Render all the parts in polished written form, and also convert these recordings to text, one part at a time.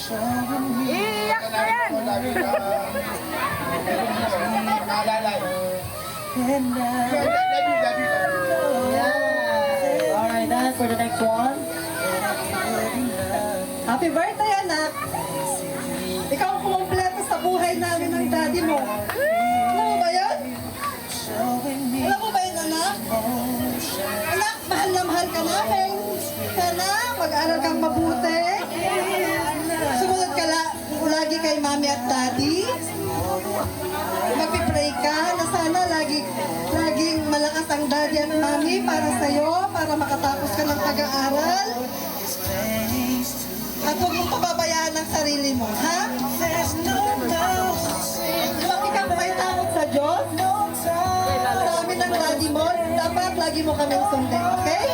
Iiyak na yan! Yeah. Alright, then for the next one. Happy birthday, anak! Ikaw ang kumumpleto sa buhay namin ng daddy mo. Alam mo ba yan? Alam mo ba yun, anak? Anak, mahal na mahal ka namin. Sana, mag-aral kang mabuti. Sumunod ka lagi kay mami at daddy. Magpipray ka na sana laging malakas ang daddy at mami para sa'yo, para makatapos ka ng pag-aaral. At huwag mong pababayaan ang sarili mo, ha? Makita mo kayo takot sa Diyos? Sa amin ng daddy mo, dapat lagi mo kaming sundin, okay?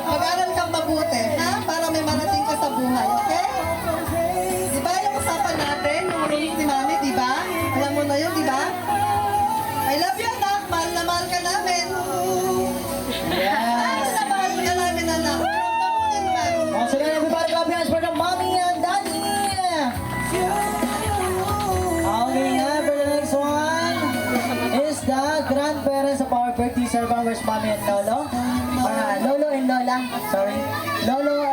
Mag-aral kang mabuti, ha? Para may marating ka sa buhay, okay? Di ba yung usapan natin, yung ulit ni mami, di ba? Alam mo na yun, di ba? I love you, anak. Mahal na mahal ka namin. Mahal na mahal ka namin, anak. Pamunin ba? Once again, everybody, clap your hands for the mommy and daddy. Okay, for the next one is the grandparents of our birthday servant. Where's mommy and lolo? Lolo and lola. Sorry. Lolo